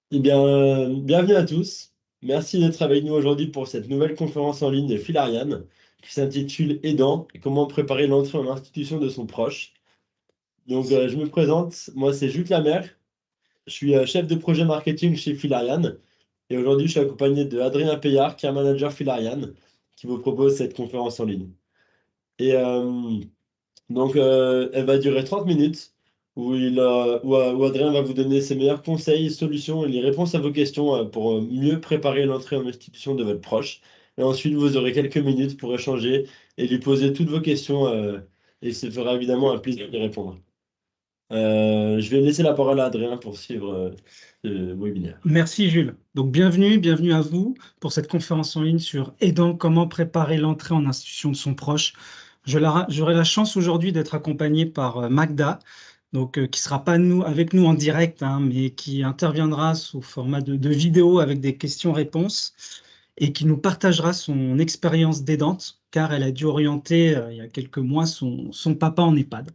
Bienvenue à tous. Merci d'être avec nous aujourd'hui pour cette nouvelle conférence en ligne de Philarian qui s'intitule Aidant et comment préparer l'entrée en institution de son proche. Je me présente, moi c'est Jules Lamère, je suis chef de projet marketing chez Philarian et aujourd'hui je suis accompagné de Adrien Payard qui est un manager Philarian qui vous propose cette conférence en ligne. Et euh, Elle va durer 30 minutes où Adrien va vous donner ses meilleurs conseils, solutions et les réponses à vos questions pour mieux préparer l'entrée en institution de votre proche. Et ensuite, vous aurez quelques minutes pour échanger et lui poser toutes vos questions et il se fera évidemment un plaisir d'y répondre. Je vais laisser la parole à Adrien pour suivre ce webinaire. Merci Jules. Donc bienvenue à vous pour cette conférence en ligne sur aidant comment préparer l'entrée en institution de son proche. J'aurai la chance aujourd'hui d'être accompagné par Magda, qui sera pas avec nous en direct, hein, mais qui interviendra sous format de vidéo avec des questions-réponses et qui nous partagera son expérience d'aidante, car elle a dû orienter il y a quelques mois son papa en EHPAD.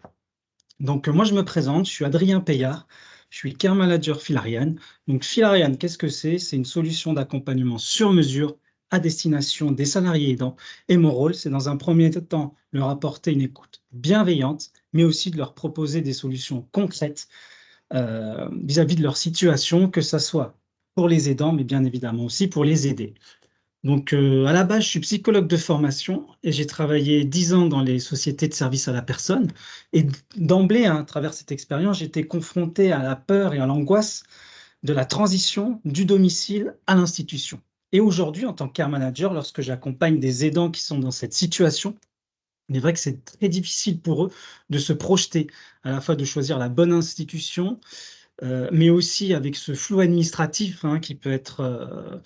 Moi, je me présente, je suis Adrien Payard, je suis Care Manager Filarian. Donc, Filarian, qu'est-ce que c'est? C'est une solution d'accompagnement sur mesure à destination des salariés aidants. Et mon rôle, c'est dans un premier temps leur apporter une écoute bienveillante, mais aussi de leur proposer des solutions concrètes vis-à-vis de leur situation, que ce soit pour les aidants, mais bien évidemment aussi pour les aider. À la base, je suis psychologue de formation et j'ai travaillé 10 ans dans les sociétés de services à la personne. Et d'emblée, hein, à travers cette expérience, j'étais confronté à la peur et à l'angoisse de la transition du domicile à l'institution. Et aujourd'hui, en tant que care manager, lorsque j'accompagne des aidants qui sont dans cette situation, il est vrai que c'est très difficile pour eux de se projeter, à la fois de choisir la bonne institution, mais aussi avec ce flou administratif hein, qui peut être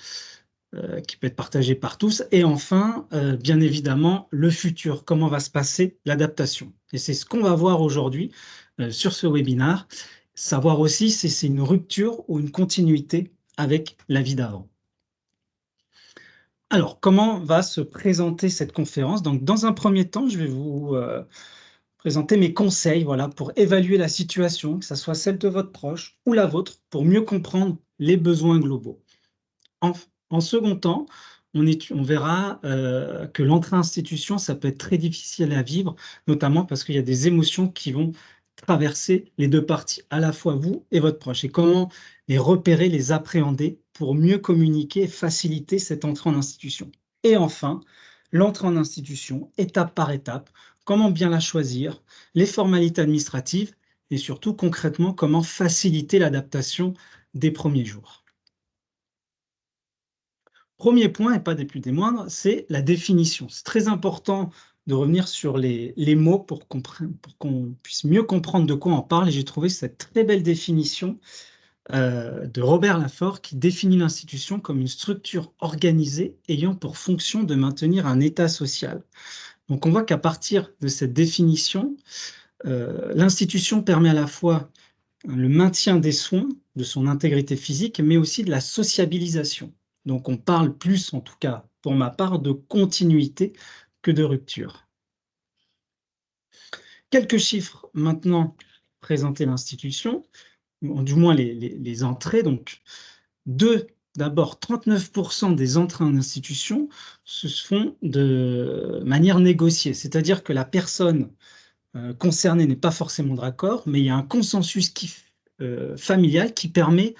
partagé par tous. Et enfin, bien évidemment, le futur, comment va se passer l'adaptation. Et c'est ce qu'on va voir aujourd'hui sur ce webinaire, savoir aussi si c'est une rupture ou une continuité avec la vie d'avant. Alors, comment va se présenter cette conférence? Donc, dans un premier temps, je vais vous présenter mes conseils voilà, pour évaluer la situation, que ce soit celle de votre proche ou la vôtre, pour mieux comprendre les besoins globaux. En, en second temps, on verra que l'entrée en institution, ça peut être très difficile à vivre, notamment parce qu'il y a des émotions qui vont traverser les deux parties, à la fois vous et votre proche, et comment les repérer, les appréhender pour mieux communiquer et faciliter cette entrée en institution. Et enfin, l'entrée en institution, étape par étape, comment bien la choisir, les formalités administratives et surtout concrètement comment faciliter l'adaptation des premiers jours. Premier point, et pas des plus des moindres, c'est la définition. C'est très important de revenir sur les mots pour qu'on puisse mieux comprendre de quoi on parle. Et j'ai trouvé cette très belle définition de Robert Laffort qui définit l'institution comme une structure organisée ayant pour fonction de maintenir un état social. Donc on voit qu'à partir de cette définition, l'institution permet à la fois le maintien des soins, de son intégrité physique, mais aussi de la sociabilisation. Donc on parle plus, en tout cas pour ma part, de continuité que de rupture. Quelques chiffres maintenant présenter l'institution, du moins les entrées. Donc, d'abord, 39% des entrées en institution se font de manière négociée, c'est-à-dire que la personne concernée n'est pas forcément d'accord, mais il y a un consensus familial qui permet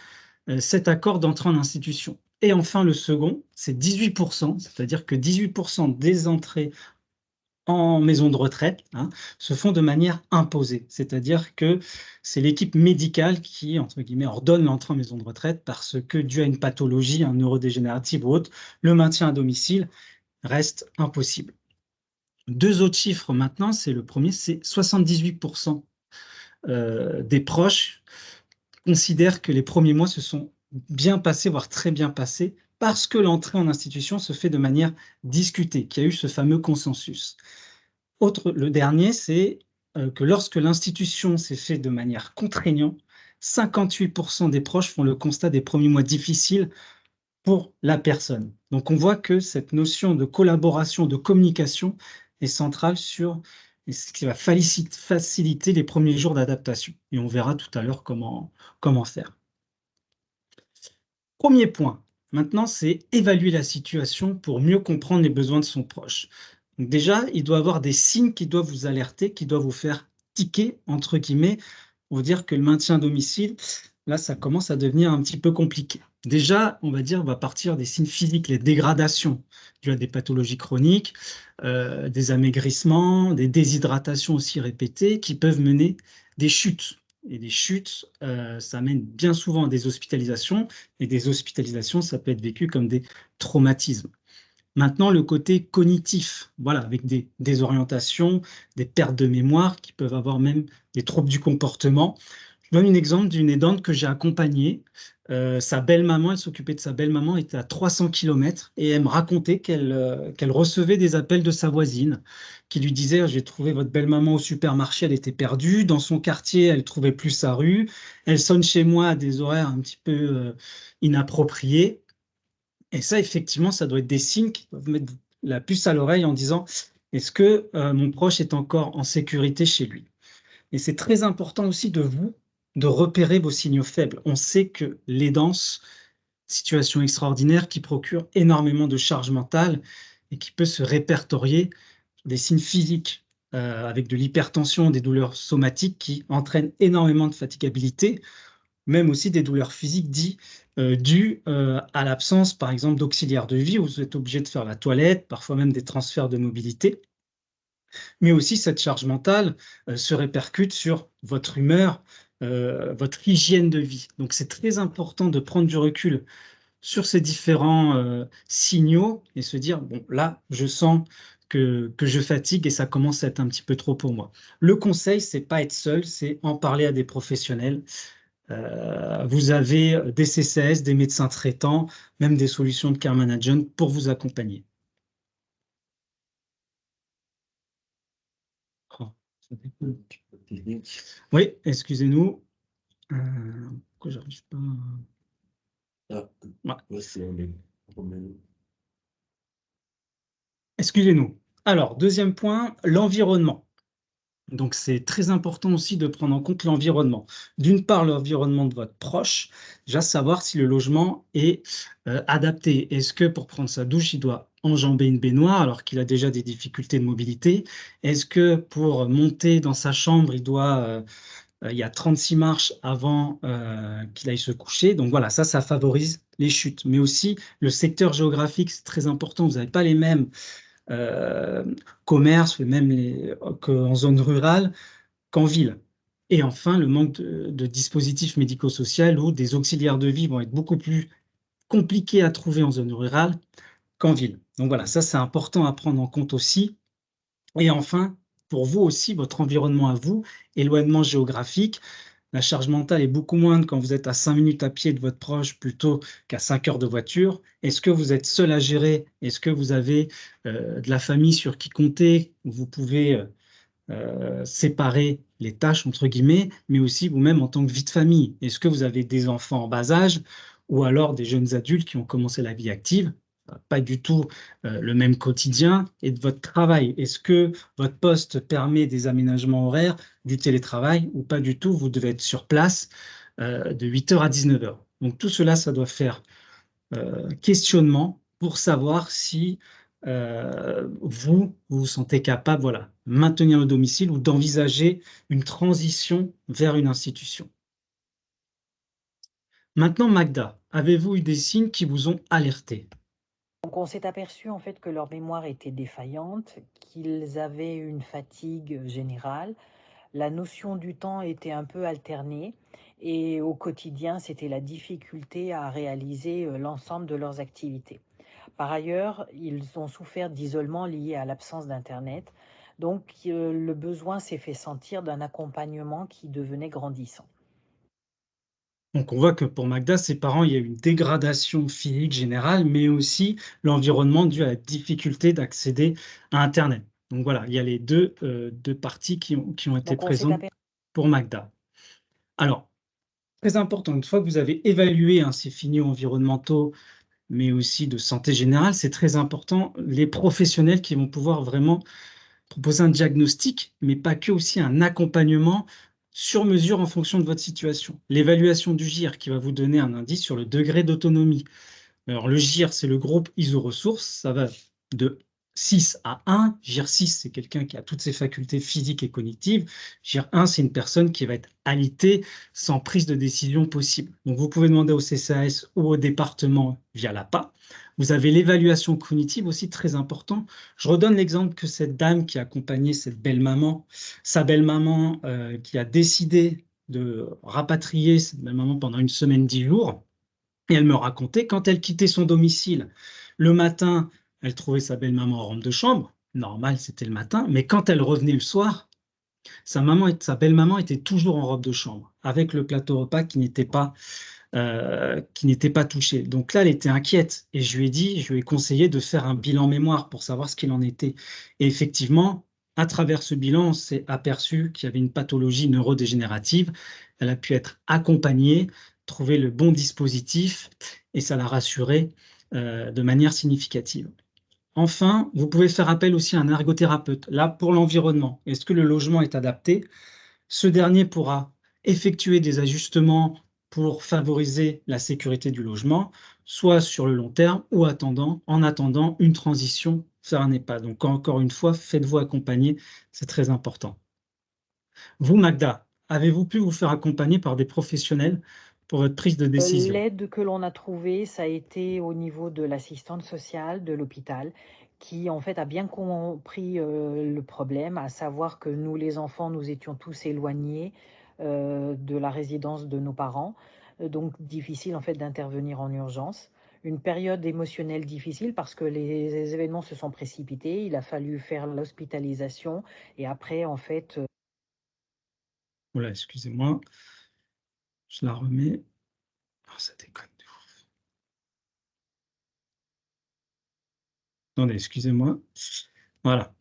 cet accord d'entrée en institution. Et enfin, le second, c'est 18%, c'est-à-dire que 18% des entrées en maison de retraite hein, se font de manière imposée, c'est-à-dire que c'est l'équipe médicale qui, entre guillemets, ordonne l'entrée en maison de retraite parce que, dû à une pathologie, un neurodégénérative ou autre, le maintien à domicile reste impossible. Deux autres chiffres maintenant, c'est le premier, c'est 78% des proches considèrent que les premiers mois se sont bien passés, voire très bien passés, parce que l'entrée en institution se fait de manière discutée, qu'il y a eu ce fameux consensus. Le dernier, c'est que lorsque l'institution s'est faite de manière contraignante, 58% des proches font le constat des premiers mois difficiles pour la personne. Donc on voit que cette notion de collaboration, de communication est centrale sur ce qui va faciliter les premiers jours d'adaptation. Et on verra tout à l'heure comment faire. Premier point, maintenant, c'est évaluer la situation pour mieux comprendre les besoins de son proche. Donc déjà, il doit avoir des signes qui doivent vous alerter, qui doivent vous faire tiquer, entre guillemets, pour vous dire que le maintien à domicile, là, ça commence à devenir un petit peu compliqué. Déjà, on va dire, on va partir des signes physiques, les dégradations dues à des pathologies chroniques, des amaigrissements, des déshydratations aussi répétées qui peuvent mener des chutes. Et des chutes, ça mène bien souvent à des hospitalisations, et des hospitalisations, ça peut être vécu comme des traumatismes. Maintenant, le côté cognitif, voilà, avec des désorientations, des pertes de mémoire qui peuvent avoir même des troubles du comportement. Je donne un exemple d'une aidante que j'ai accompagnée. Sa belle-maman, elle s'occupait de sa belle-maman, elle était à 300 km et elle me racontait qu'elle recevait des appels de sa voisine qui lui disait: j'ai trouvé votre belle-maman au supermarché, elle était perdue. Dans son quartier, elle ne trouvait plus sa rue. Elle sonne chez moi à des horaires un petit peu inappropriés. Et ça, effectivement, ça doit être des signes qui doivent mettre la puce à l'oreille en disant: est-ce que mon proche est encore en sécurité chez lui? Et c'est très important aussi de repérer vos signaux faibles. On sait que l'aidance, situation extraordinaire qui procure énormément de charge mentale et qui peut se répertorier sur des signes physiques, avec de l'hypertension, des douleurs somatiques qui entraînent énormément de fatigabilité, même aussi des douleurs physiques dues à l'absence, par exemple, d'auxiliaires de vie, où vous êtes obligé de faire la toilette, parfois même des transferts de mobilité. Mais aussi, cette charge mentale se répercute sur votre humeur, votre hygiène de vie. Donc, c'est très important de prendre du recul sur ces différents signaux et se dire: bon, là, je sens que je fatigue et ça commence à être un petit peu trop pour moi. Le conseil, c'est pas être seul, c'est en parler à des professionnels. Vous avez des CCAS, des médecins traitants, même des solutions de care management pour vous accompagner. Oh, ça déconne. Oui, excusez-nous. Pourquoi j'arrive pas Ah, Ouais. ouais, c'est un des problèmes. Excusez-nous. Alors, deuxième point, l'environnement. Donc, c'est très important aussi de prendre en compte l'environnement. D'une part, l'environnement de votre proche, déjà savoir si le logement est adapté. Est-ce que pour prendre sa douche, il doit enjamber une baignoire alors qu'il a déjà des difficultés de mobilité? Est-ce que pour monter dans sa chambre, il y a 36 marches avant qu'il aille se coucher? Donc voilà, ça favorise les chutes. Mais aussi, le secteur géographique, c'est très important. Vous n'avez pas les mêmes euh, commerces, même qu'en zone rurale, qu'en ville. Et enfin, le manque de dispositifs médico-sociaux où des auxiliaires de vie vont être beaucoup plus compliqués à trouver en zone rurale qu'en ville. Donc voilà, ça c'est important à prendre en compte aussi. Et enfin, pour vous aussi, votre environnement à vous, éloignement géographique, la charge mentale est beaucoup moindre quand vous êtes à 5 minutes à pied de votre proche plutôt qu'à 5 heures de voiture. Est-ce que vous êtes seul à gérer? Est-ce que vous avez de la famille sur qui compter? Vous pouvez séparer les tâches, entre guillemets, mais aussi vous-même en tant que vie de famille. Est-ce que vous avez des enfants en bas âge ou alors des jeunes adultes qui ont commencé la vie active? Pas du tout le même quotidien et de votre travail. Est-ce que votre poste permet des aménagements horaires, du télétravail ou pas du tout? Vous devez être sur place de 8 heures à 19 heures. Donc tout cela, ça doit faire questionnement pour savoir si vous vous sentez capable, voilà, de maintenir le domicile ou d'envisager une transition vers une institution. Maintenant, Magda, avez-vous eu des signes qui vous ont alerté? Donc on s'est aperçu en fait que leur mémoire était défaillante, qu'ils avaient une fatigue générale, la notion du temps était un peu alternée et au quotidien c'était la difficulté à réaliser l'ensemble de leurs activités. Par ailleurs, ils ont souffert d'isolement lié à l'absence d'Internet, donc le besoin s'est fait sentir d'un accompagnement qui devenait grandissant. Donc, on voit que pour Magda, ses parents, il y a eu une dégradation physique générale, mais aussi l'environnement dû à la difficulté d'accéder à Internet. Donc voilà, il y a les deux parties qui ont été Donc on s'est présentes aperçu pour Magda. Alors, très important, une fois que vous avez évalué ces signaux environnementaux, mais aussi de santé générale, c'est très important, les professionnels qui vont pouvoir vraiment proposer un diagnostic, mais pas que, aussi un accompagnement sur mesure en fonction de votre situation. L'évaluation du GIR qui va vous donner un indice sur le degré d'autonomie. Alors, le GIR, c'est le groupe iso-ressources, ça va de 6 à 1. GIR 6, c'est quelqu'un qui a toutes ses facultés physiques et cognitives. GIR 1, c'est une personne qui va être alitée sans prise de décision possible. Donc, vous pouvez demander au CCAS ou au département via l'APA. Vous avez l'évaluation cognitive aussi, très important. Je redonne l'exemple que cette dame qui a accompagné cette belle-maman, sa belle-maman qui a décidé de rapatrier cette belle-maman pendant 1 semaine, 10 jours. Et elle me racontait, quand elle quittait son domicile, le matin, elle trouvait sa belle-maman en robe de chambre. Normal, c'était le matin. Mais quand elle revenait le soir, sa belle-maman était toujours en robe de chambre, avec le plateau repas qui n'était pas touché. Donc là, elle était inquiète. Et je lui ai conseillé de faire un bilan mémoire pour savoir ce qu'il en était. Et effectivement, à travers ce bilan, on s'est aperçu qu'il y avait une pathologie neurodégénérative. Elle a pu être accompagnée, trouver le bon dispositif, et ça l'a rassurée de manière significative. Enfin, vous pouvez faire appel aussi à un ergothérapeute. Là, pour l'environnement, est-ce que le logement est adapté? Ce dernier pourra effectuer des ajustements pour favoriser la sécurité du logement, soit sur le long terme ou en attendant une transition vers un EHPAD. Donc, encore une fois, faites-vous accompagner, c'est très important. Vous, Magda, avez-vous pu vous faire accompagner par des professionnels pour votre prise de décision? L'aide que l'on a trouvée, ça a été au niveau de l'assistante sociale de l'hôpital, qui en fait a bien compris le problème, à savoir que nous, les enfants, nous étions tous éloignés de la résidence de nos parents, donc difficile en fait d'intervenir en urgence. Une période émotionnelle difficile parce que les événements se sont précipités, il a fallu faire l'hospitalisation et après en fait Voilà, excusez-moi, je la remets. Oh, ça déconne de ouf. Attendez, excusez-moi. Voilà.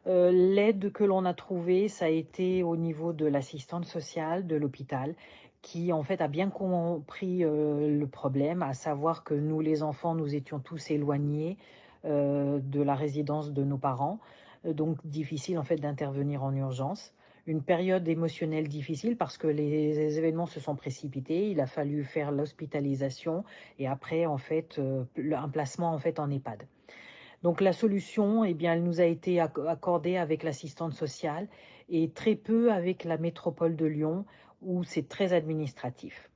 L'aide que l'on a trouvée, ça a été au niveau de l'assistante sociale de l'hôpital, qui en fait a bien compris le problème, à savoir que nous, les enfants, nous étions tous éloignés de la résidence de nos parents, donc difficile en fait d'intervenir en urgence. Une période émotionnelle difficile parce que les événements se sont précipités, il a fallu faire l'hospitalisation et après en fait un placement en fait en EHPAD. Donc la solution, eh bien, elle nous a été accordée avec l'assistante sociale et très peu avec la métropole de Lyon, où c'est très administratif.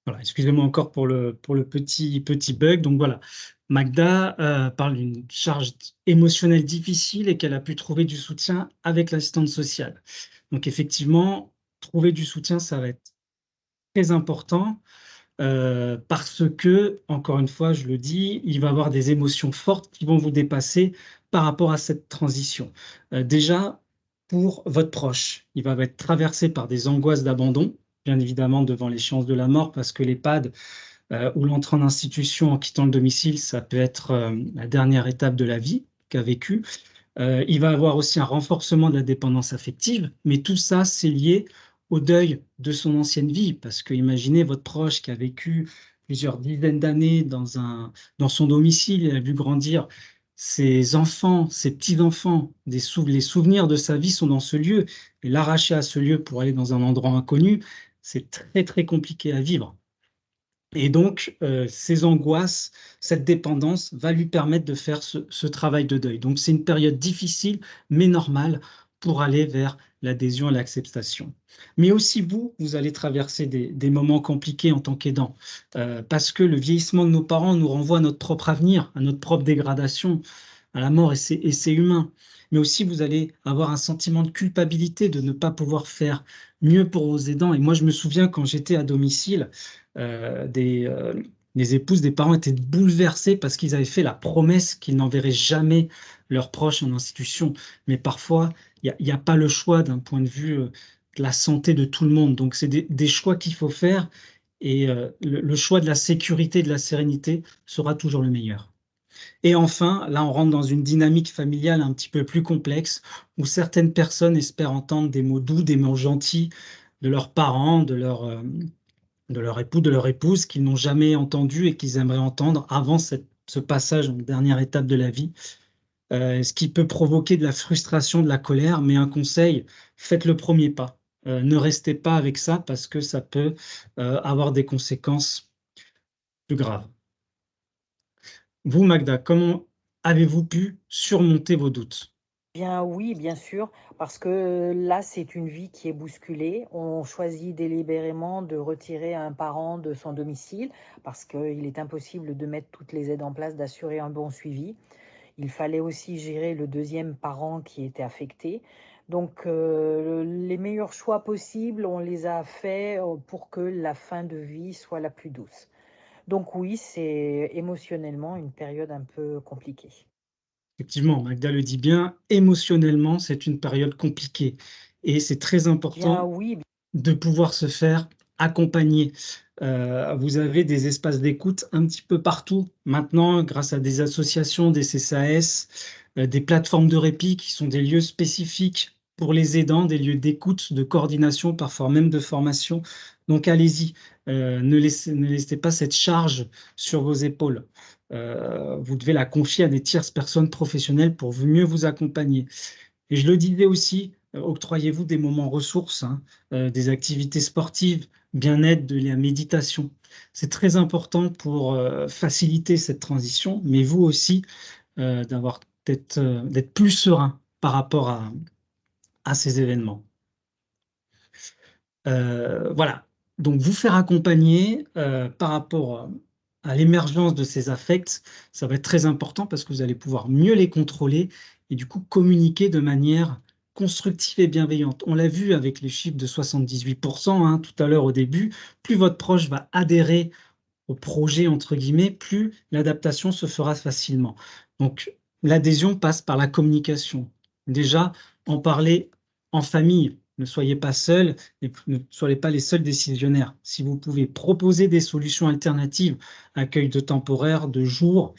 Voilà, excusez-moi encore pour le petit bug. Donc voilà, Magda parle d'une charge émotionnelle difficile et qu'elle a pu trouver du soutien avec l'assistante sociale. Donc effectivement, trouver du soutien, ça va être très important parce que, encore une fois, je le dis, il va y avoir des émotions fortes qui vont vous dépasser par rapport à cette transition. Déjà, pour votre proche, il va être traversé par des angoisses d'abandon, bien évidemment devant l'échéance de la mort, parce que l'EHPAD ou l'entrée en institution en quittant le domicile, ça peut être la dernière étape de la vie qu'a vécue. Il va avoir aussi un renforcement de la dépendance affective, mais tout ça, c'est lié au deuil de son ancienne vie, parce que imaginez votre proche qui a vécu plusieurs dizaines d'années dans son domicile, il a vu grandir ses enfants, ses petits-enfants, les souvenirs de sa vie sont dans ce lieu, et l'arracher à ce lieu pour aller dans un endroit inconnu, c'est très très compliqué à vivre. Et donc, ces angoisses, cette dépendance va lui permettre de faire ce travail de deuil. Donc, c'est une période difficile, mais normale, pour aller vers l'adhésion et l'acceptation. Mais aussi vous allez traverser des moments compliqués en tant qu'aidant, parce que le vieillissement de nos parents nous renvoie à notre propre avenir, à notre propre dégradation, à la mort, et c'est humain. Mais aussi, vous allez avoir un sentiment de culpabilité de ne pas pouvoir faire mieux pour vos aidants. Et moi, je me souviens quand j'étais à domicile, euh, des, euh, les épouses des parents étaient bouleversées parce qu'ils avaient fait la promesse qu'ils n'enverraient jamais leurs proches en institution. Mais parfois, il n'y a pas le choix d'un point de vue de la santé de tout le monde. Donc, c'est des choix qu'il faut faire et le choix de la sécurité et de la sérénité sera toujours le meilleur. Et enfin, là, on rentre dans une dynamique familiale un petit peu plus complexe où certaines personnes espèrent entendre des mots doux, des mots gentils de leurs parents, de leur époux, de leur épouse qu'ils n'ont jamais entendu et qu'ils aimeraient entendre avant ce passage en dernière étape de la vie, ce qui peut provoquer de la frustration, de la colère, mais un conseil, faites le premier pas. ne restez pas avec ça parce que ça peut avoir des conséquences plus graves. Vous, Magda, comment avez-vous pu surmonter vos doutes? Bien oui, bien sûr, parce que là, c'est une vie qui est bousculée. On choisit délibérément de retirer un parent de son domicile parce qu'il est impossible de mettre toutes les aides en place, d'assurer un bon suivi. Il fallait aussi gérer le deuxième parent qui était affecté. Donc, les meilleurs choix possibles, on les a faits pour que la fin de vie soit la plus douce. Donc oui, c'est émotionnellement une période un peu compliquée. Effectivement, Magda le dit bien, émotionnellement, c'est une période compliquée et c'est très Bien important oui, de pouvoir se faire accompagner. Vous avez des espaces d'écoute un petit peu partout maintenant, grâce à des associations, des CCAS, des plateformes de répit qui sont des lieux spécifiques pour les aidants, des lieux d'écoute, de coordination, parfois même de formation. Donc allez-y, ne laissez pas cette charge sur vos épaules. Vous devez la confier à des tierces personnes professionnelles pour mieux vous accompagner. Et je le disais aussi, octroyez-vous des moments ressources, hein, des activités sportives, bien-être, de la méditation. C'est très important pour faciliter cette transition, mais vous aussi, d'être plus serein par rapport à ces événements. Voilà. Donc, vous faire accompagner par rapport à l'émergence de ces affects, ça va être très important parce que vous allez pouvoir mieux les contrôler et du coup communiquer de manière constructive et bienveillante. On l'a vu avec les chiffres de 78%, hein, tout à l'heure au début, plus votre proche va adhérer au projet, entre guillemets, plus l'adaptation se fera facilement. Donc, l'adhésion passe par la communication. Déjà, en parler en famille. Ne soyez pas seuls et ne soyez pas les seuls décisionnaires. Si vous pouvez proposer des solutions alternatives, accueil de temporaire, de jour,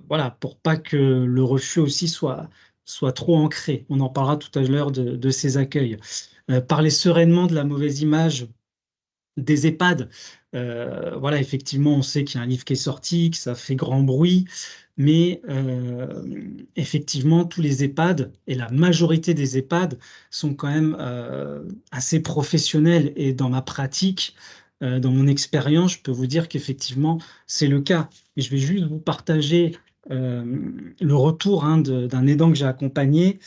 voilà, pour pas que le refus aussi soit trop ancré. On en parlera tout à l'heure de ces accueils. Parler sereinement de la mauvaise image des EHPAD. Voilà, effectivement, on sait qu'il y a un livre qui est sorti, que ça fait grand bruit, mais effectivement, tous les EHPAD et la majorité des EHPAD sont quand même assez professionnels. Et dans ma pratique, dans mon expérience, je peux vous dire qu'effectivement, c'est le cas. Et je vais juste vous partager le retour hein, d'un aidant que j'ai accompagné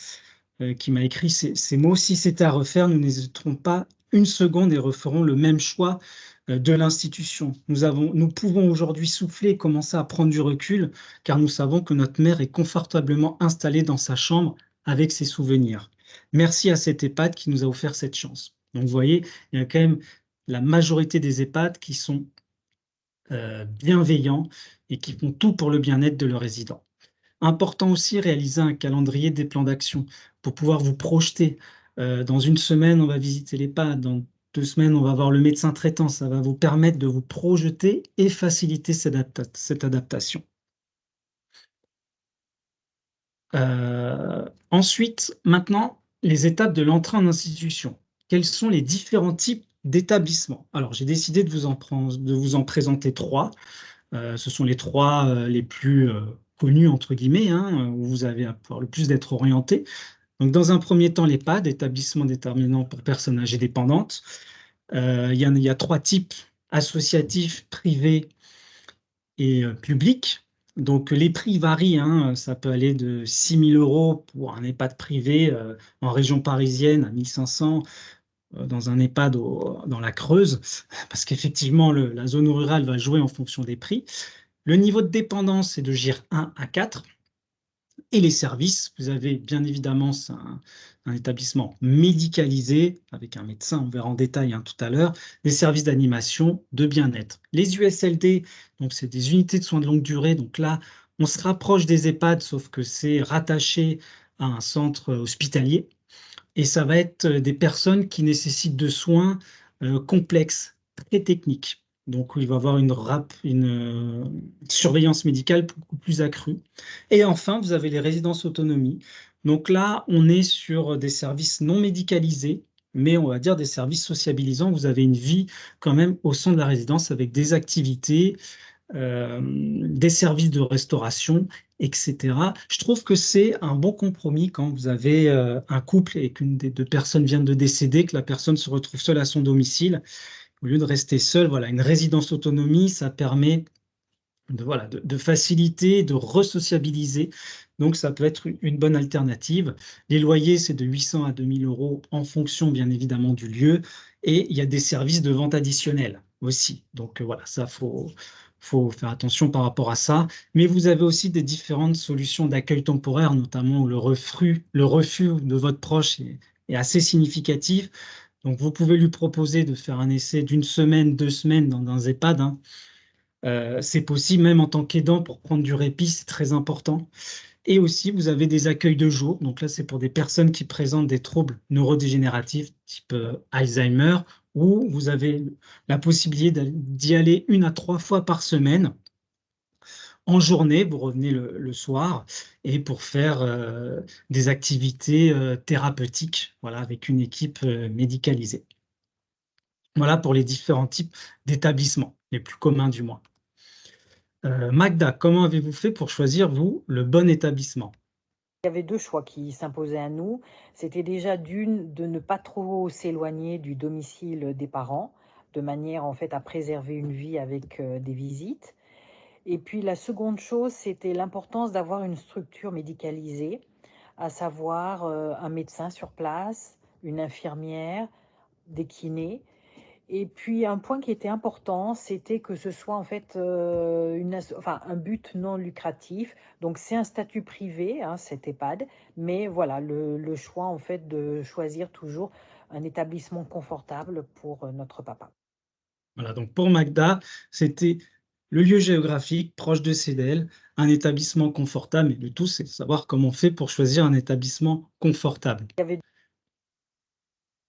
qui m'a écrit ces mots. Si c'était à refaire, nous n'hésiterons pas une seconde et referons le même choix de l'institution. Nous pouvons aujourd'hui souffler et commencer à prendre du recul, car nous savons que notre mère est confortablement installée dans sa chambre avec ses souvenirs. Merci à cet EHPAD qui nous a offert cette chance. Donc, vous voyez, il y a quand même la majorité des EHPAD qui sont bienveillants et qui font tout pour le bien-être de leurs résidents. Important aussi, réaliser un calendrier des plans d'action pour pouvoir vous projeter. Dans une semaine, on va visiter l'EHPAD. Dans 2 semaines, on va voir le médecin traitant. Ça va vous permettre de vous projeter et faciliter cette adaptation. Ensuite, maintenant, les étapes de l'entrée en institution. Quels sont les différents types d'établissements? Alors, j'ai décidé de vous en présenter 3. Ce sont les 3 les plus connus, entre guillemets, hein, où vous avez à pouvoir le plus d'être orienté. Donc, dans un premier temps, l'EHPAD, établissement déterminant pour personnes âgées dépendantes. Il y a 3 types, associatifs, privés et publics. Donc, les prix varient, hein, ça peut aller de 6 000 € pour un EHPAD privé en région parisienne à 1 500 dans un EHPAD dans la Creuse, parce qu'effectivement, la zone rurale va jouer en fonction des prix. Le niveau de dépendance est de GIR 1 à 4. Et les services, vous avez bien évidemment un établissement médicalisé, avec un médecin, on verra en détail hein, tout à l'heure, des services d'animation, de bien-être. Les USLD, donc c'est des unités de soins de longue durée, donc là, on se rapproche des EHPAD, sauf que c'est rattaché à un centre hospitalier, et ça va être des personnes qui nécessitent de soins complexes, très techniques. Donc, il va y avoir une surveillance médicale beaucoup plus accrue. Et enfin, vous avez les résidences autonomie. Donc là, on est sur des services non médicalisés, mais on va dire des services sociabilisants. Vous avez une vie quand même au sein de la résidence avec des activités, des services de restauration, etc. Je trouve que c'est un bon compromis quand vous avez un couple et qu'une des deux personnes vient de décéder, que la personne se retrouve seule à son domicile. Au lieu de rester seule, voilà, une résidence autonomie, ça permet de faciliter, de resociabiliser. Donc, ça peut être une bonne alternative. Les loyers, c'est de 800 à 2000 euros en fonction, bien évidemment, du lieu. Et il y a des services de vente additionnels aussi. Donc, voilà, ça, faut faire attention par rapport à ça. Mais vous avez aussi des différentes solutions d'accueil temporaire, notamment où le refus de votre proche est assez significatif. Donc, vous pouvez lui proposer de faire un essai d'une semaine, 2 semaines dans un EHPAD, hein. C'est possible même en tant qu'aidant pour prendre du répit, c'est très important. Et aussi, vous avez des accueils de jour. Donc là, c'est pour des personnes qui présentent des troubles neurodégénératifs type Alzheimer, où vous avez la possibilité d'y aller 1 à 3 fois par semaine. En journée, vous revenez le soir et pour faire des activités thérapeutiques, voilà, avec une équipe médicalisée. Voilà pour les différents types d'établissements, les plus communs du moins. Magda, comment avez-vous fait pour choisir, vous, le bon établissement? Il y avait 2 choix qui s'imposaient à nous. C'était déjà de ne pas trop s'éloigner du domicile des parents, de manière en fait à préserver une vie avec des visites. Et puis la seconde chose, c'était l'importance d'avoir une structure médicalisée, à savoir un médecin sur place, une infirmière, des kinés. Et puis un point qui était important, c'était que ce soit en fait un but non lucratif. Donc c'est un statut privé, hein, cet EHPAD, mais voilà le choix en fait de choisir toujours un établissement confortable pour notre papa. Voilà, donc pour Magda, c'était le lieu géographique proche de CDL, un établissement confortable, mais le tout, c'est de savoir comment on fait pour choisir un établissement confortable. Il y avait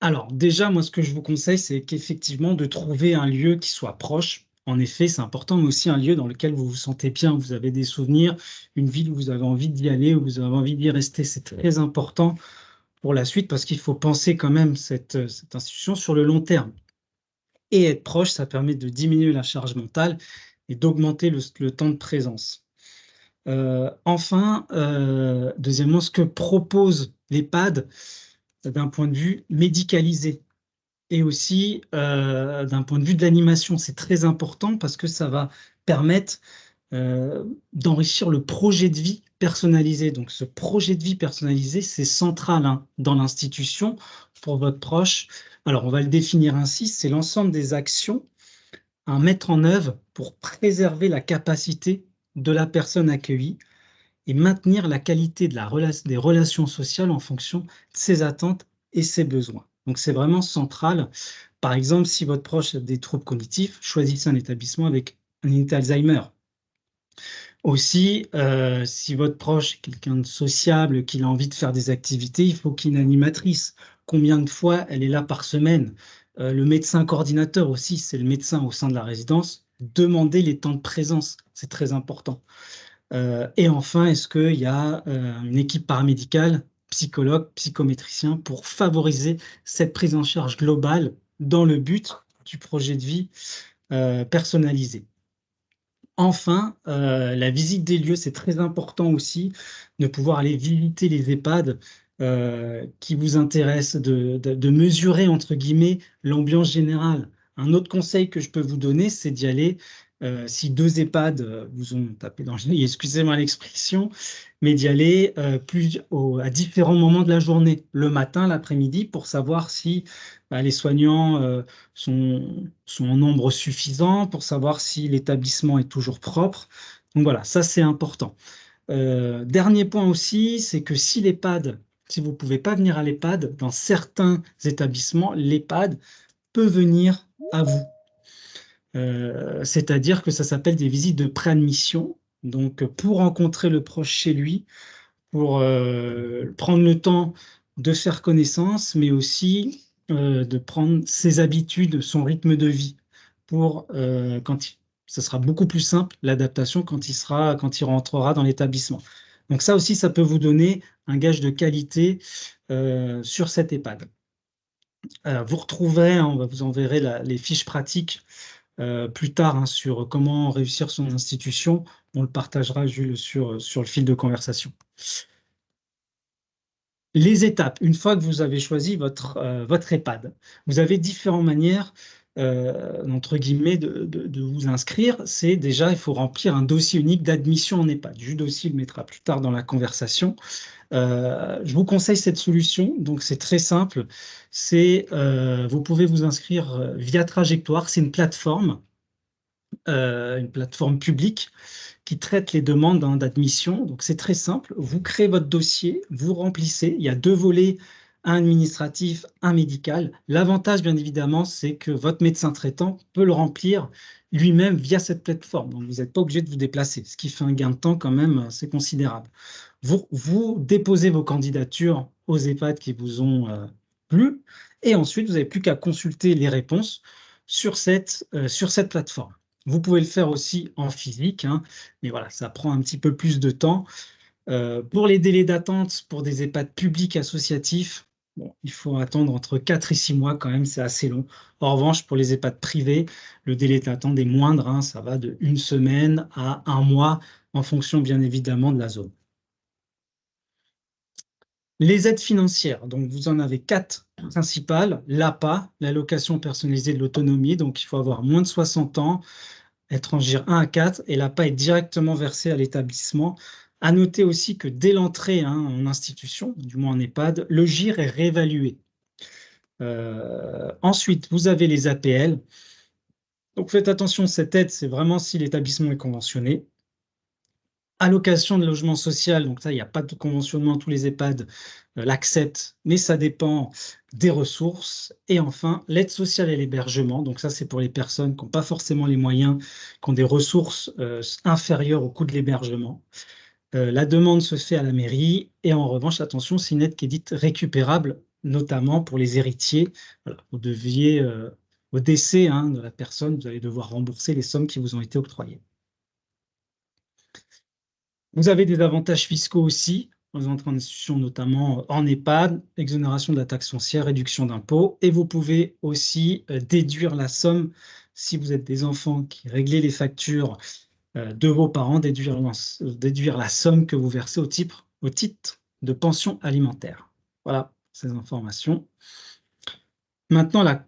Alors, déjà, moi, ce que je vous conseille, c'est qu'effectivement, de trouver un lieu qui soit proche. En effet, c'est important, mais aussi un lieu dans lequel vous vous sentez bien, vous avez des souvenirs, une ville où vous avez envie d'y aller, où vous avez envie d'y rester. C'est très important pour la suite parce qu'il faut penser quand même cette institution sur le long terme. Et être proche, ça permet de diminuer la charge mentale et d'augmenter le temps de présence. Enfin, deuxièmement, ce que propose l'EHPAD d'un point de vue médicalisé et aussi d'un point de vue de l'animation, c'est très important parce que ça va permettre d'enrichir le projet de vie personnalisé. Donc, ce projet de vie personnalisé, c'est central, hein, dans l'institution pour votre proche. Alors, on va le définir ainsi, c'est l'ensemble des actions à mettre en œuvre pour préserver la capacité de la personne accueillie et maintenir la qualité des relations sociales en fonction de ses attentes et ses besoins. Donc, c'est vraiment central. Par exemple, si votre proche a des troubles cognitifs, choisissez un établissement avec un unité Alzheimer. Aussi, si votre proche est quelqu'un de sociable, qu'il a envie de faire des activités, il faut qu'il y ait une animatrice. Combien de fois elle est là par semaine? Le médecin coordinateur aussi, c'est le médecin au sein de la résidence. Demandez les temps de présence, c'est très important. Et enfin, est-ce qu'il y a une équipe paramédicale, psychologue, psychométricien, pour favoriser cette prise en charge globale dans le but du projet de vie personnalisé? Enfin, la visite des lieux, c'est très important aussi de pouvoir aller visiter les EHPAD qui vous intéressent, de mesurer, entre guillemets, l'ambiance générale. Un autre conseil que je peux vous donner, c'est d'y aller si 2 EHPAD vous ont tapé dans le nez, excusez-moi l'expression, mais d'y aller à différents moments de la journée, le matin, l'après-midi, pour savoir si les soignants sont en nombre suffisant, pour savoir si l'établissement est toujours propre. Donc voilà, ça c'est important. Dernier point aussi, c'est que si vous ne pouvez pas venir à l'EHPAD, dans certains établissements, l'EHPAD peut venir à vous. C'est-à-dire que ça s'appelle des visites de préadmission. Donc, pour rencontrer le proche chez lui, pour prendre le temps de faire connaissance, mais aussi de prendre ses habitudes, son rythme de vie, pour ça sera beaucoup plus simple, l'adaptation, quand il rentrera dans l'établissement. Donc ça aussi, ça peut vous donner un gage de qualité sur cet EHPAD. Vous retrouverez, hein, on va vous enverrer les fiches pratiques plus tard hein, sur comment réussir son institution. On le partagera, Jules, sur le fil de conversation. Les étapes, une fois que vous avez choisi votre EHPAD, vous avez différentes manières, entre guillemets, de vous inscrire. C'est déjà, il faut remplir un dossier unique d'admission en EHPAD. Jules aussi le mettra plus tard dans la conversation. Je vous conseille cette solution, donc c'est très simple. Vous pouvez vous inscrire via Trajectoire, c'est une plateforme publique qui traite les demandes hein, d'admission. Donc c'est très simple, vous créez votre dossier, vous remplissez, il y a 2 volets, un administratif, un médical. L'avantage bien évidemment, c'est que votre médecin traitant peut le remplir lui-même via cette plateforme. Donc vous n'êtes pas obligé de vous déplacer, ce qui fait un gain de temps quand même assez considérable. Vous déposez vos candidatures aux EHPAD qui vous ont plu et ensuite vous n'avez plus qu'à consulter les réponses sur cette plateforme. Vous pouvez le faire aussi en physique, hein, mais voilà, ça prend un petit peu plus de temps. Pour les délais d'attente pour des EHPAD publics associatifs, bon, il faut attendre entre 4 et 6 mois quand même, c'est assez long. En revanche, pour les EHPAD privés, le délai d'attente est moindre, hein, ça va de 1 semaine à 1 mois, en fonction bien évidemment de la zone. Les aides financières, donc vous en avez 4 principales. L'APA, l'allocation personnalisée de l'autonomie, donc il faut avoir moins de 60 ans, être en GIR 1 à 4, et l'APA est directement versée à l'établissement. À noter aussi que dès l'entrée hein, en institution, du moins en EHPAD, le GIR est réévalué. Ensuite, vous avez les APL. Donc faites attention, cette aide, c'est vraiment si l'établissement est conventionné. Allocation de logement social, donc ça, il n'y a pas de conventionnement, tous les EHPAD l'acceptent, mais ça dépend des ressources. Et enfin, l'aide sociale et l'hébergement, donc ça, c'est pour les personnes qui n'ont pas forcément les moyens, qui ont des ressources inférieures au coût de l'hébergement. La demande se fait à la mairie, et en revanche, attention, c'est une aide qui est dite récupérable, notamment pour les héritiers. Voilà, vous deviez, au décès hein, de la personne, vous allez devoir rembourser les sommes qui vous ont été octroyées. Vous avez des avantages fiscaux aussi, aux entrées en institution, notamment en EHPAD, exonération de la taxe foncière, réduction d'impôts, et vous pouvez aussi déduire la somme, si vous êtes des enfants qui réglaient les factures de vos parents, déduire la somme que vous versez au titre de pension alimentaire. Voilà ces informations. Maintenant, la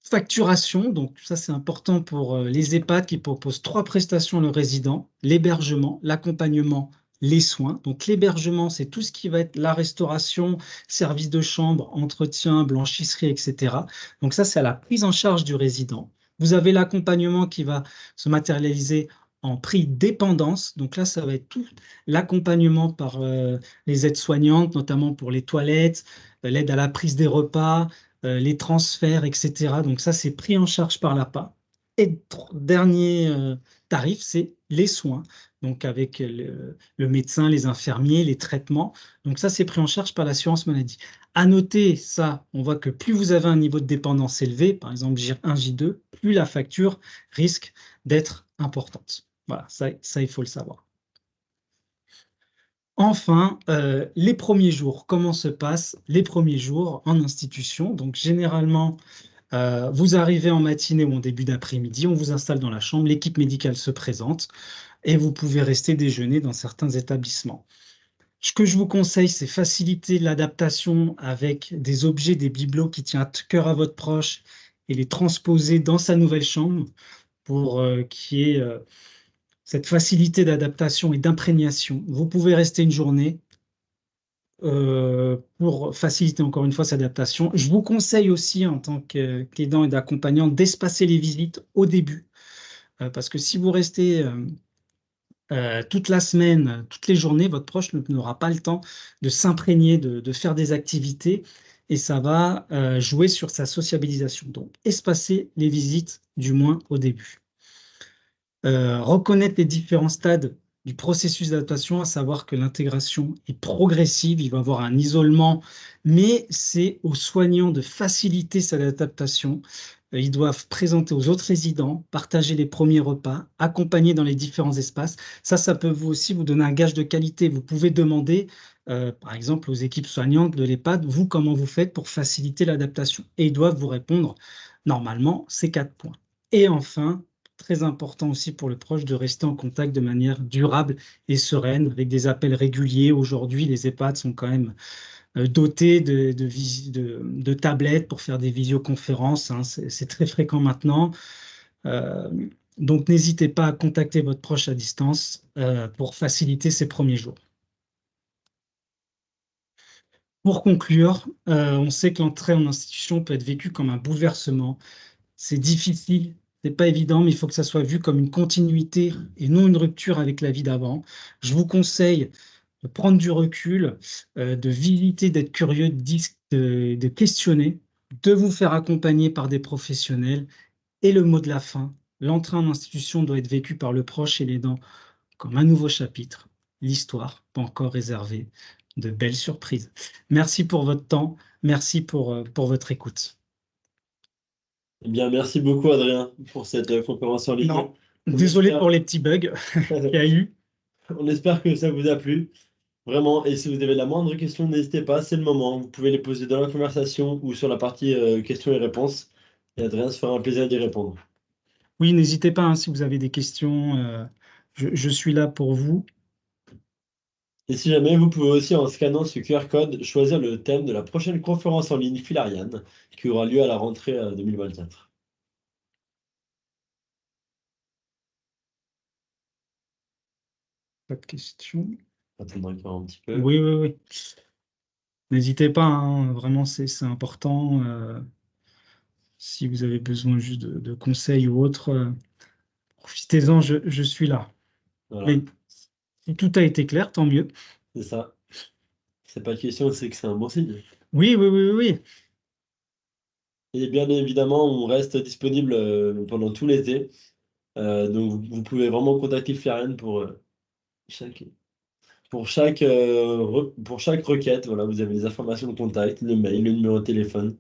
facturation, donc ça c'est important pour les EHPAD qui proposent 3 prestations à leurs résidents, l'hébergement, l'accompagnement, les soins. Donc l'hébergement, c'est tout ce qui va être la restauration, service de chambre, entretien, blanchisserie, etc. Donc ça, c'est à la prise en charge du résident. Vous avez l'accompagnement qui va se matérialiser en prix dépendance. Donc là, ça va être tout l'accompagnement par les aides-soignantes, notamment pour les toilettes, l'aide à la prise des repas, les transferts, etc. Donc ça, c'est pris en charge par l'APA. Et dernier tarif, c'est les soins, donc avec le médecin, les infirmiers, les traitements. Donc ça, c'est pris en charge par l'assurance maladie. À noter, ça, on voit que plus vous avez un niveau de dépendance élevé, par exemple GIR 1, J2, plus la facture risque d'être importante. Voilà, ça, il faut le savoir. Enfin, les premiers jours, comment se passent les premiers jours en institution? Donc, généralement, vous arrivez en matinée ou en début d'après-midi, on vous installe dans la chambre, l'équipe médicale se présente et vous pouvez rester déjeuner dans certains établissements. Ce que je vous conseille, c'est faciliter l'adaptation avec des objets, des bibelots qui tiennent à cœur à votre proche et les transposer dans sa nouvelle chambre pour qu'il y ait cette facilité d'adaptation et d'imprégnation. Vous pouvez rester une journée pour faciliter encore une fois cette adaptation. Je vous conseille aussi en tant qu'aidant et d'accompagnant d'espacer les visites au début. Parce que si vous restez toute la semaine, toutes les journées, votre proche n'aura pas le temps de s'imprégner, de faire des activités et ça va jouer sur sa sociabilisation. Donc, espacer les visites du moins au début. Reconnaître les différents stades du processus d'adaptation, à savoir que l'intégration est progressive, il va y avoir un isolement, mais c'est aux soignants de faciliter cette adaptation. Ils doivent présenter aux autres résidents, partager les premiers repas, accompagner dans les différents espaces. Ça peut vous aussi vous donner un gage de qualité. Vous pouvez demander, par exemple, aux équipes soignantes de l'EHPAD, vous, comment vous faites pour faciliter l'adaptation? Et ils doivent vous répondre, normalement, ces 4 points. Et enfin, très important aussi pour le proche de rester en contact de manière durable et sereine, avec des appels réguliers. Aujourd'hui, les EHPAD sont quand même dotés de tablettes pour faire des visioconférences, hein. C'est très fréquent maintenant. Euh, donc, n'hésitez pas à contacter votre proche à distance pour faciliter ces premiers jours. Pour conclure, on sait que l'entrée en institution peut être vécue comme un bouleversement. C'est difficile, c'est pas évident, mais il faut que ça soit vu comme une continuité et non une rupture avec la vie d'avant. Je vous conseille de prendre du recul, de visiter, d'être curieux, de questionner, de vous faire accompagner par des professionnels. Et le mot de la fin, l'entrée en institution doit être vécue par le proche et l'aidant comme un nouveau chapitre, l'histoire pas encore réservée de belles surprises. Merci pour votre temps, merci pour votre écoute. Eh bien, merci beaucoup, Adrien, pour cette conférence en ligne. Non, On désolé espère... pour les petits bugs qu'il y a eu. On espère que ça vous a plu. Vraiment, et si vous avez la moindre question, n'hésitez pas, c'est le moment. Vous pouvez les poser dans la conversation ou sur la partie questions et réponses. Et Adrien se fera un plaisir d'y répondre. Oui, n'hésitez pas, hein, si vous avez des questions, je suis là pour vous. Et si jamais, vous pouvez aussi, en scannant ce QR code, choisir le thème de la prochaine conférence en ligne Filariane qui aura lieu à la rentrée 2024. Pas de questions. Attendons encore un petit peu. Oui, oui, oui. N'hésitez pas, hein, vraiment, c'est important. Si vous avez besoin juste de conseils ou autre, profitez-en, je suis là. Voilà, Mais si tout a été clair, tant mieux. c'est ça. C'est pas de question, c'est que c'est un bon signe. Oui, oui, oui, oui. Et bien évidemment, on reste disponible pendant tout l'été. Donc vous pouvez vraiment contacter Filariane chaque, pour chaque requête. Voilà, vous avez les informations de contact, le mail, le numéro de téléphone.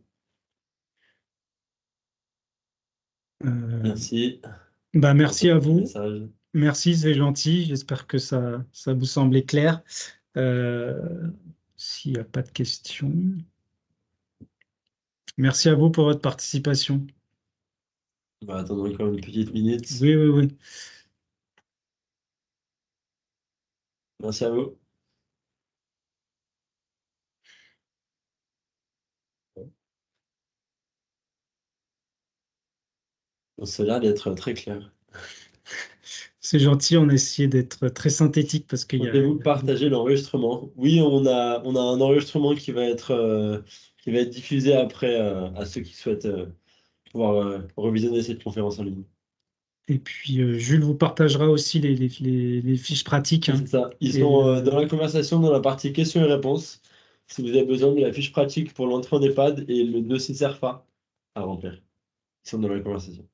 Euh, Merci Bah, pour merci votre à vous. message. Merci, c'est gentil. J'espère que ça vous semblait clair. Euh, S'il n'y a pas de questions. Merci à vous pour votre participation. On va attendre encore une petite minute. Oui, oui, oui. Merci à vous. Ça a l'air d'être très clair. C'est gentil, on a essayé d'être très synthétique parce qu'il y a Comptez-vous partager l'enregistrement? Oui, on a un enregistrement qui va être diffusé après à ceux qui souhaitent pouvoir revisionner cette conférence en ligne. Et puis, Jules vous partagera aussi les fiches pratiques, Oui, hein. c'est ça. Ils Et, sont dans la conversation dans la partie questions et réponses. Si vous avez besoin de la fiche pratique pour l'entrée en EHPAD et le dossier CERFA à remplir. Ils sont dans la conversation.